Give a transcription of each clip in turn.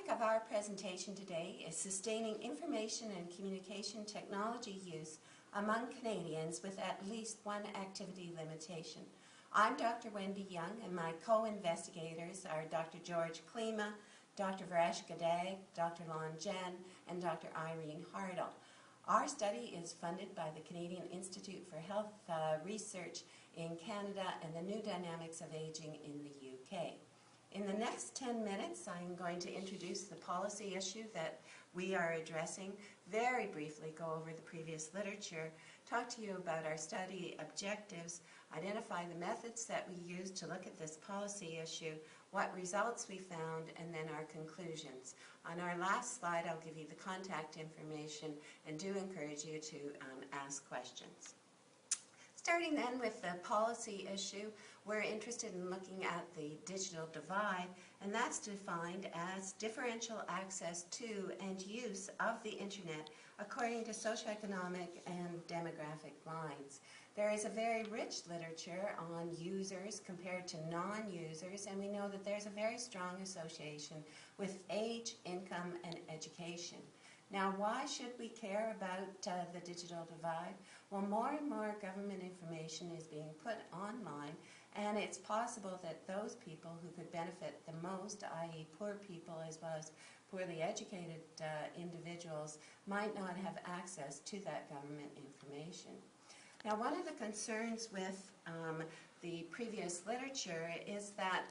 topic of our presentation today is sustaining information and communication technology use among Canadians with at least one activity limitation. I'm Dr. Wendy Young, and my co-investigators are Dr. George Klima, Dr. Varesh Gadag, Dr. Lon Jen, and Dr. Irene Hardle. Our study is funded by the Canadian Institute for Health Research in Canada and the New Dynamics of Aging in the UK. In the next 10 minutes, I'm going to introduce the policy issue that we are addressing, very briefly go over the previous literature, talk to you about our study objectives, identify the methods that we used to look at this policy issue, what results we found, and then our conclusions. On our last slide, I'll give you the contact information and do encourage you to ask questions. Starting then with the policy issue, we're interested in looking at the digital divide, and that's defined as differential access to and use of the Internet according to socioeconomic and demographic lines. There is a very rich literature on users compared to non-users, and we know that there's a very strong association with age, income, and education. Now, why should we care about the digital divide? Well, more and more government information is being put online, and it's possible that those people who could benefit the most, i.e. poor people as well as poorly educated individuals, might not have access to that government information. Now, one of the concerns with the previous literature is that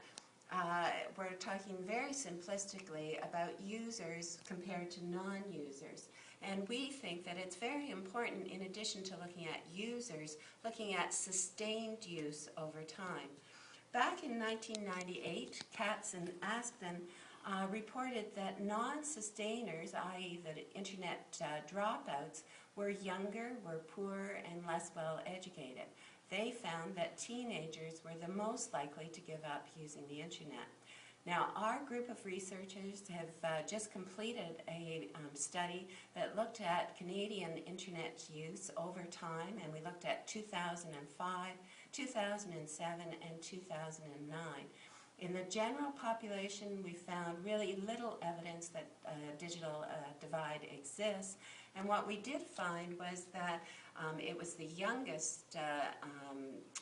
we're talking very simplistically about users compared to non-users. And we think that it's very important, in addition to looking at users, looking at sustained use over time. Back in 1998, Katz and Aspen reported that non-sustainers, i.e. the Internet dropouts, were younger, were poorer, and less well educated. They found that teenagers were the most likely to give up using the Internet. Now, our group of researchers have just completed a study that looked at Canadian Internet use over time, and we looked at 2005, 2007, and 2009. In the general population, we found really little evidence that digital divide exists, and what we did find was that it was the youngest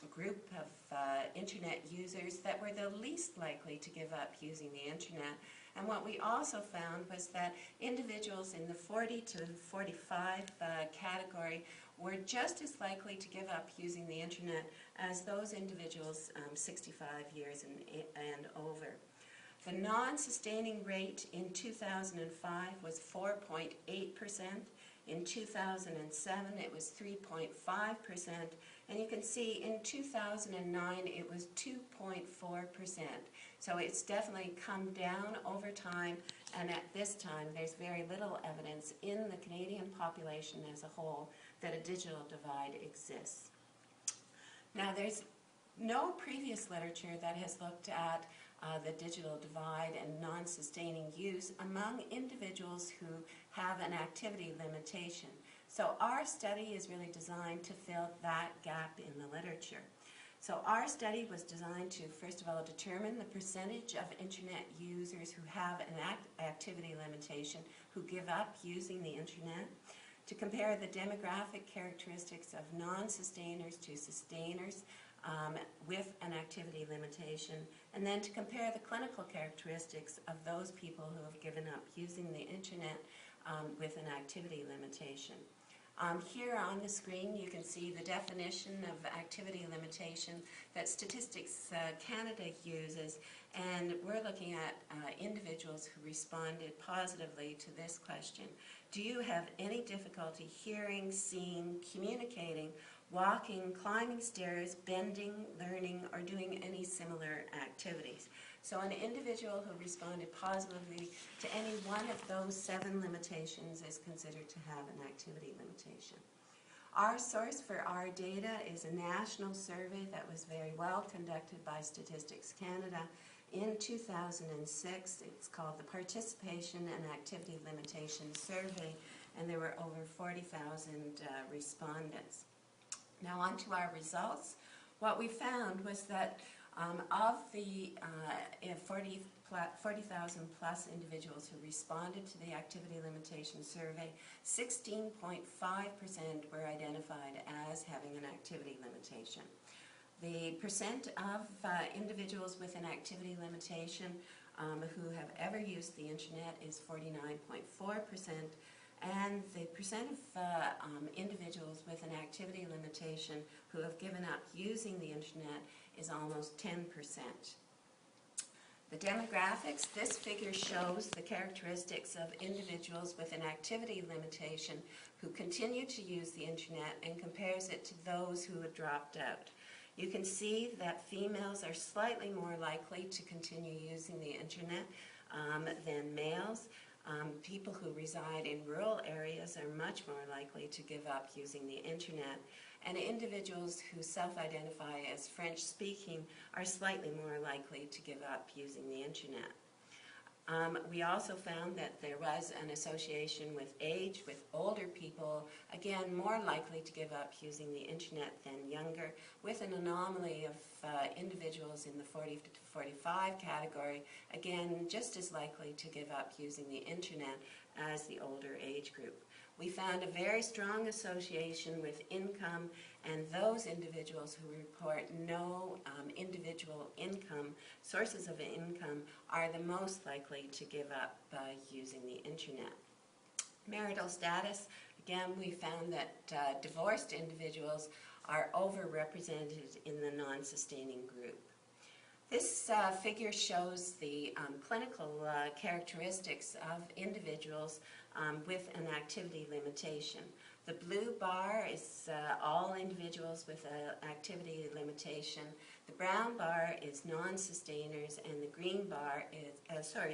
group of Internet users that were the least likely to give up using the Internet. And what we also found was that individuals in the 40 to 45 category were just as likely to give up using the Internet as those individuals 65 years and over. The non-sustaining rate in 2005 was 4.8%. In 2007, it was 3.5%. And you can see in 2009, it was 2.4%. So it's definitely come down over time. And at this time, there's very little evidence in the Canadian population as a whole that a digital divide exists. Now, there's no previous literature that has looked at the digital divide and non-sustaining use among individuals who have an activity limitation. So our study is really designed to fill that gap in the literature. So our study was designed to, first of all, determine the percentage of Internet users who have an activity limitation who give up using the Internet, to compare the demographic characteristics of non-sustainers to sustainers with an activity limitation, and then to compare the clinical characteristics of those people who have given up using the Internet with an activity limitation. Here on the screen you can see the definition of activity limitation that Statistics Canada uses, and we're looking at individuals who responded positively to this question. Do you have any difficulty hearing, seeing, communicating, walking, climbing stairs, bending, learning, or doing any similar activities? So an individual who responded positively to any one of those 7 limitations is considered to have an activity limitation. Our source for our data is a national survey that was very well conducted by Statistics Canada in 2006. It's called the Participation and Activity Limitation Survey, and there were over 40,000 respondents. Now on to our results. What we found was that Of the 40,000 plus individuals who responded to the activity limitation survey, 16.5% were identified as having an activity limitation. The percent of individuals with an activity limitation who have ever used the internet is 49.4%, and the percent of individuals with an activity limitation who have given up using the internet is almost 10%. The demographics, this figure shows the characteristics of individuals with an activity limitation who continue to use the internet and compares it to those who have dropped out. You can see that females are slightly more likely to continue using the internet than males. People who reside in rural areas are much more likely to give up using the internet, and individuals who self-identify as French-speaking are slightly more likely to give up using the internet. We also found that there was an association with age, with older people, again, more likely to give up using the internet than younger, with an anomaly of individuals in the 40 to 45 category, again, just as likely to give up using the internet as the older age group. We found a very strong association with income, and those individuals who report no individual income, sources of income, are the most likely to give up using the internet. Marital status, again, we found that divorced individuals are overrepresented in the non-sustaining group. This figure shows the clinical characteristics of individuals with an activity limitation. The blue bar is all individuals with an activity limitation. The brown bar is non-sustainers, and the green bar is,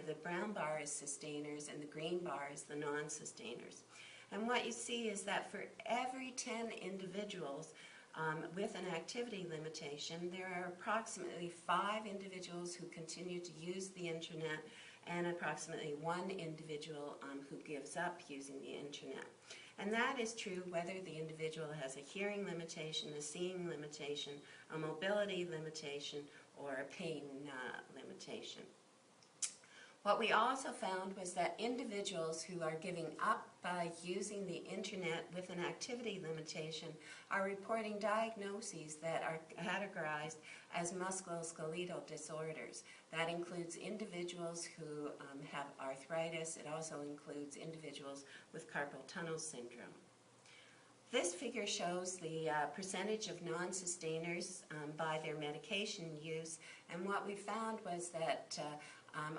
the brown bar is sustainers, and the green bar is the non-sustainers. And what you see is that for every 10 individuals with an activity limitation, there are approximately 5 individuals who continue to use the internet and approximately 1 individual who gives up using the internet. And that is true whether the individual has a hearing limitation, a seeing limitation, a mobility limitation, or a pain limitation. What we also found was that individuals who are giving up by using the internet with an activity limitation are reporting diagnoses that are categorized as musculoskeletal disorders. That includes individuals who have arthritis. It also includes individuals with carpal tunnel syndrome. This figure shows the percentage of non-sustainers by their medication use, and what we found was that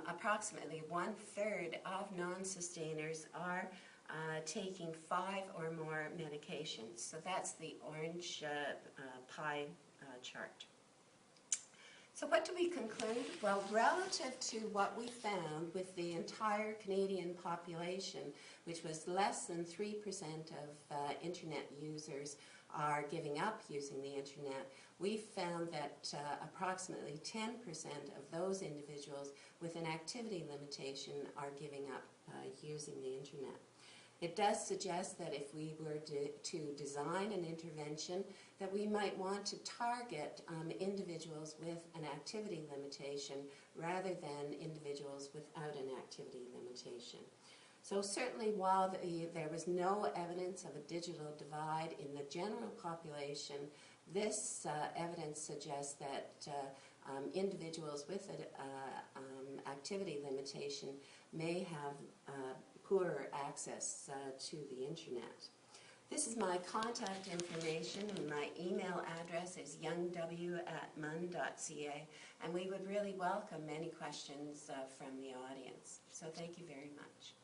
approximately 1/3 of non-sustainers are taking 5 or more medications. So that's the orange pie chart. So what do we conclude? Well, relative to what we found with the entire Canadian population, which was less than 3% of internet users are giving up using the internet, we found that approximately 10% of those individuals with an activity limitation are giving up using the internet. It does suggest that if we were to design an intervention, that we might want to target individuals with an activity limitation rather than individuals without an activity limitation. So certainly while there was no evidence of a digital divide in the general population, this evidence suggests that individuals with an activity limitation may have poorer access to the internet. This is my contact information, and my email address is youngw@mun.ca, and we would really welcome any questions from the audience. So thank you very much.